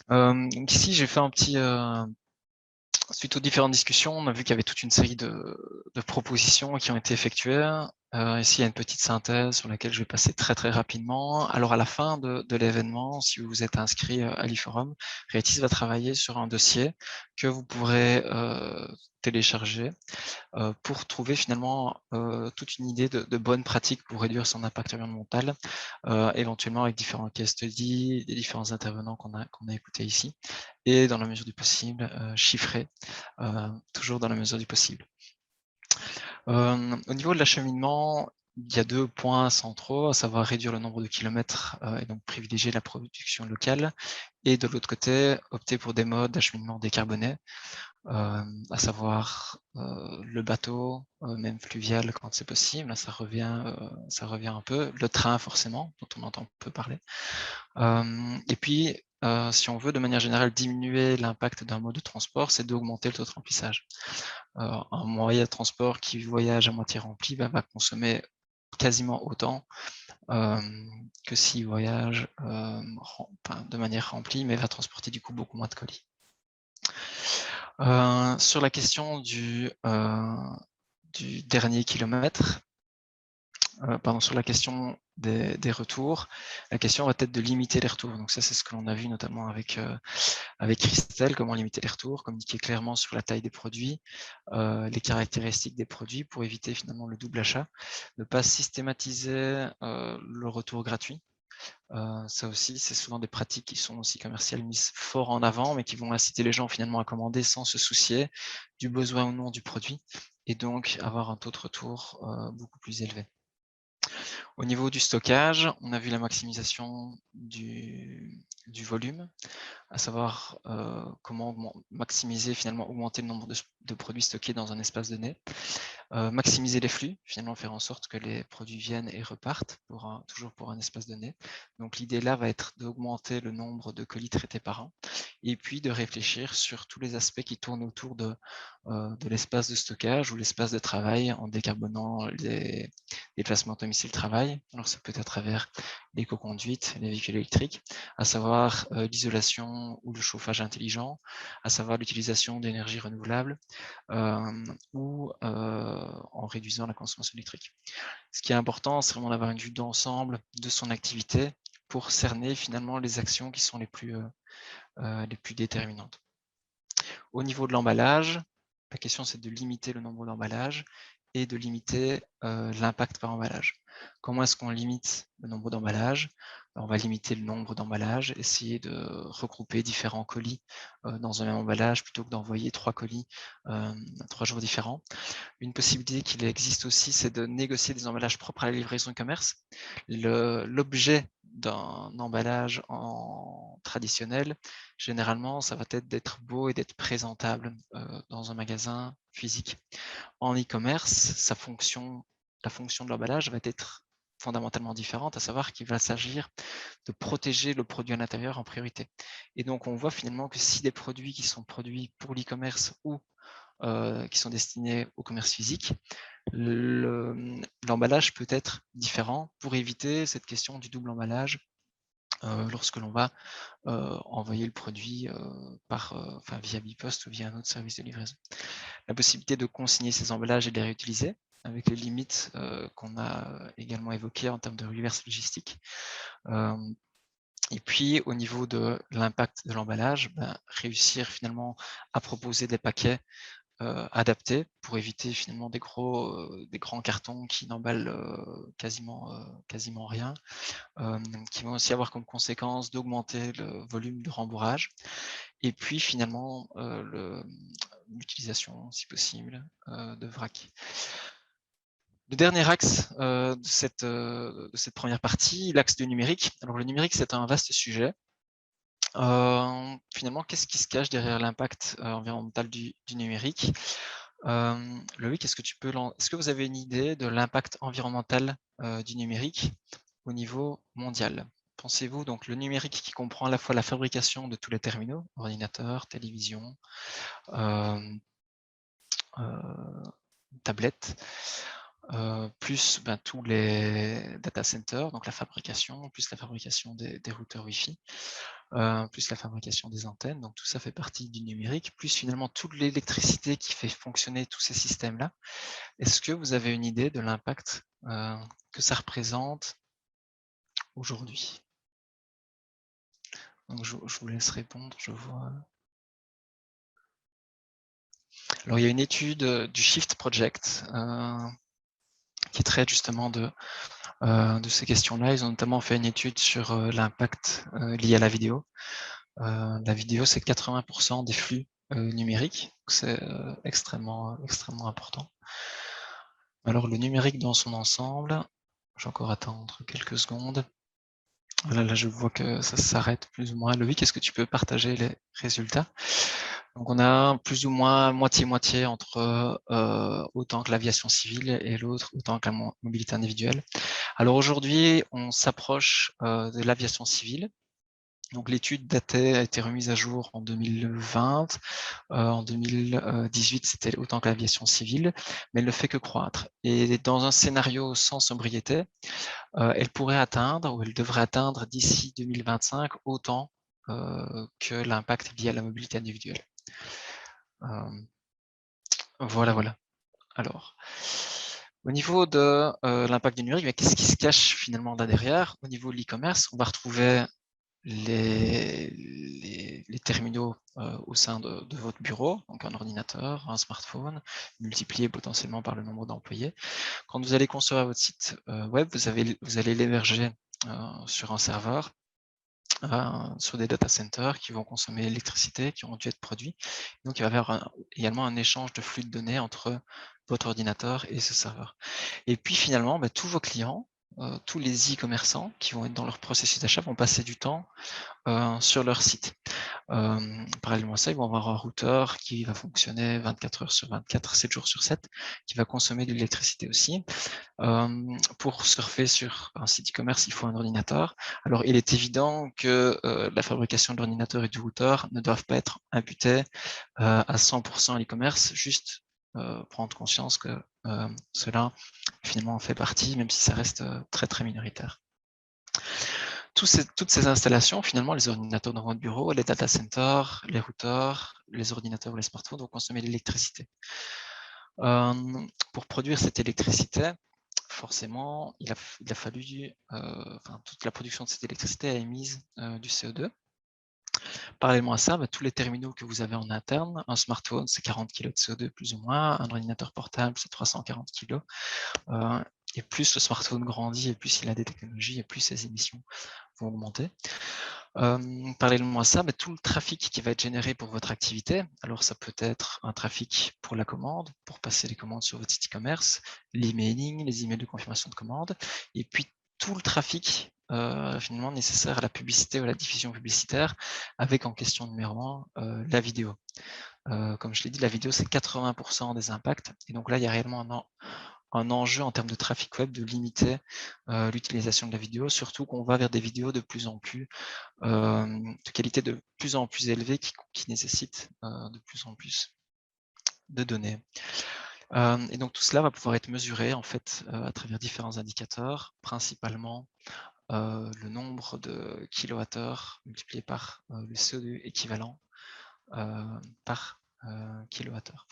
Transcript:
Donc ici, j'ai fait un petit... suite aux différentes discussions, on a vu qu'il y avait toute une série de propositions qui ont été effectuées. Ici, il y a une petite synthèse sur laquelle je vais passer très très rapidement. Alors, à la fin de l'événement, si vous vous êtes inscrit à l'e-forum, Reatis va travailler sur un dossier que vous pourrez télécharger pour trouver finalement toute une idée de bonnes pratiques pour réduire son impact environnemental, éventuellement avec différents case studies, les différents intervenants qu'on a écoutés ici, et dans la mesure du possible, chiffrer, toujours dans la mesure du possible. Au niveau de l'acheminement, il y a 2 points centraux, à savoir réduire le nombre de kilomètres et donc privilégier la production locale, et de l'autre côté, opter pour des modes d'acheminement décarbonés, à savoir le bateau, même fluvial quand c'est possible, ça revient un peu, le train forcément, dont on entend peu parler. Et puis, si on veut de manière générale diminuer l'impact d'un mode de transport, c'est d'augmenter le taux de remplissage. Un moyen de transport qui voyage à moitié rempli va consommer quasiment autant que s'il voyage de manière remplie, mais va transporter du coup beaucoup moins de colis. Sur la question du dernier kilomètre, sur la question des retours, la question va être de limiter les retours. Donc ça, c'est ce que l'on a vu notamment avec Christelle, comment limiter les retours, communiquer clairement sur la taille des produits, les caractéristiques des produits pour éviter finalement le double achat, ne pas systématiser le retour gratuit. Ça aussi, c'est souvent des pratiques qui sont aussi commerciales mises fort en avant, mais qui vont inciter les gens finalement à commander sans se soucier du besoin ou non du produit, et donc avoir un taux de retour beaucoup plus élevé. Au niveau du stockage, on a vu la maximisation du volume, à savoir comment maximiser, finalement augmenter le nombre de produits stockés dans un espace donné. Maximiser les flux, finalement faire en sorte que les produits viennent et repartent toujours pour un espace donné. Donc l'idée là va être d'augmenter le nombre de colis traités par an, et puis de réfléchir sur tous les aspects qui tournent autour de l'espace de stockage ou l'espace de travail en décarbonant les déplacements domicile-travail. Alors ça peut être à travers l'éco-conduite, les véhicules électriques, à savoir l'isolation ou le chauffage intelligent, à savoir l'utilisation d'énergie renouvelable, ou en réduisant la consommation électrique. Ce qui est important, c'est vraiment d'avoir une vue d'ensemble de son activité pour cerner finalement les actions qui sont les plus déterminantes. Au niveau de l'emballage, la question c'est de limiter le nombre d'emballages et de limiter l'impact par emballage. Comment est-ce qu'on limite le nombre d'emballages? On va limiter le nombre d'emballages, essayer de regrouper différents colis dans un même emballage plutôt que d'envoyer 3 colis 3 jours différents. Une possibilité qu'il existe aussi, c'est de négocier des emballages propres à la livraison e-commerce. L'objet d'un emballage traditionnel, généralement, ça va être d'être beau et d'être présentable dans un magasin physique. En e-commerce, la fonction de l'emballage va être fondamentalement différente, à savoir qu'il va s'agir de protéger le produit à l'intérieur en priorité. Et donc, on voit finalement que si des produits qui sont produits pour l'e-commerce ou qui sont destinés au commerce physique, l'emballage peut être différent pour éviter cette question du double emballage lorsque l'on va envoyer le produit via Bipost ou via un autre service de livraison. La possibilité de consigner ces emballages et de les réutiliser avec les limites qu'on a également évoquées en termes de reverse logistique. Et puis, au niveau de l'impact de l'emballage, réussir finalement à proposer des paquets adaptés pour éviter finalement des grands cartons qui n'emballent quasiment rien, qui vont aussi avoir comme conséquence d'augmenter le volume de rembourrage, et puis finalement l'utilisation, si possible, de vrac. Le dernier axe de cette première partie, l'axe du numérique. Alors le numérique, c'est un vaste sujet. Finalement, qu'est-ce qui se cache derrière l'impact environnemental du numérique? Loïc, est-ce que vous avez une idée de l'impact environnemental du numérique au niveau mondial? Pensez-vous donc le numérique qui comprend à la fois la fabrication de tous les terminaux, ordinateurs, télévisions, tablettes, plus tous les data centers, donc la fabrication, plus la fabrication des routeurs Wi-Fi, plus la fabrication des antennes. Donc tout ça fait partie du numérique, plus finalement toute l'électricité qui fait fonctionner tous ces systèmes-là. Est-ce que vous avez une idée de l'impact que ça représente aujourd'hui? Donc je vous laisse répondre, je vois. Alors il y a une étude du Shift Project qui traite justement de ces questions-là. Ils ont notamment fait une étude sur l'impact lié à la vidéo. La vidéo, c'est 80% des flux numériques. C'est extrêmement important. Alors le numérique dans son ensemble, je vais encore attendre quelques secondes. Voilà, là je vois que ça s'arrête plus ou moins. Loïc, est-ce que tu peux partager les résultats? Donc on a plus ou moins moitié-moitié entre autant que l'aviation civile et l'autre autant que la mobilité individuelle. Alors aujourd'hui, on s'approche de l'aviation civile. Donc l'étude a été remise à jour en 2020. En 2018, c'était autant que l'aviation civile, mais elle ne fait que croître. Et dans un scénario sans sobriété, elle pourrait atteindre, ou elle devrait atteindre d'ici 2025, autant que l'impact lié à la mobilité individuelle. Voilà. Alors, au niveau de l'impact du numérique, qu'est-ce qui se cache finalement là derrière? Au niveau de l'e-commerce, on va retrouver les terminaux au sein de votre bureau, donc un ordinateur, un smartphone, multiplié potentiellement par le nombre d'employés. Quand vous allez concevoir votre site web, vous allez l'héberger sur un serveur, sur des data centers qui vont consommer l'électricité, qui ont dû être produits. Donc il va y avoir également un échange de flux de données entre votre ordinateur et ce serveur. Et puis finalement, tous vos clients, tous les e-commerçants qui vont être dans leur processus d'achat vont passer du temps sur leur site. Parallèlement à ça, ils vont avoir un routeur qui va fonctionner 24 heures sur 24, 7 jours sur 7, qui va consommer de l'électricité aussi. Pour surfer sur un site e-commerce, il faut un ordinateur. Alors, il est évident que la fabrication de l'ordinateur et du routeur ne doivent pas être imputées à 100% à l'e-commerce, juste prendre conscience que cela finalement en fait partie, même si ça reste très minoritaire. Toutes ces installations, finalement, les ordinateurs dans votre bureau, les data centers, les routeurs, les ordinateurs ou les smartphones vont consommer de l'électricité. Pour produire cette électricité, forcément, il a fallu, toute la production de cette électricité a émise du CO2. Parallèlement à ça, tous les terminaux que vous avez en interne, un smartphone, c'est 40 kg de CO2 plus ou moins, un ordinateur portable, c'est 340 kg. Et plus le smartphone grandit, et plus il a des technologies, et plus ses émissions vont augmenter. Parallèlement à ça, tout le trafic qui va être généré pour votre activité, alors ça peut être un trafic pour la commande, pour passer les commandes sur votre site e-commerce, l'emailing, les emails de confirmation de commande, et puis tout le trafic finalement nécessaire à la publicité ou à la diffusion publicitaire, avec en question numéro 1 la vidéo. Comme je l'ai dit, la vidéo c'est 80% des impacts, et donc là il y a réellement un enjeu en termes de trafic web de limiter l'utilisation de la vidéo, surtout qu'on va vers des vidéos de plus en plus de qualité de plus en plus élevée qui nécessitent de plus en plus de données. Et donc tout cela va pouvoir être mesuré en fait à travers différents indicateurs, principalement le nombre de kilowattheures multiplié par le CO2 équivalent par kilowattheure.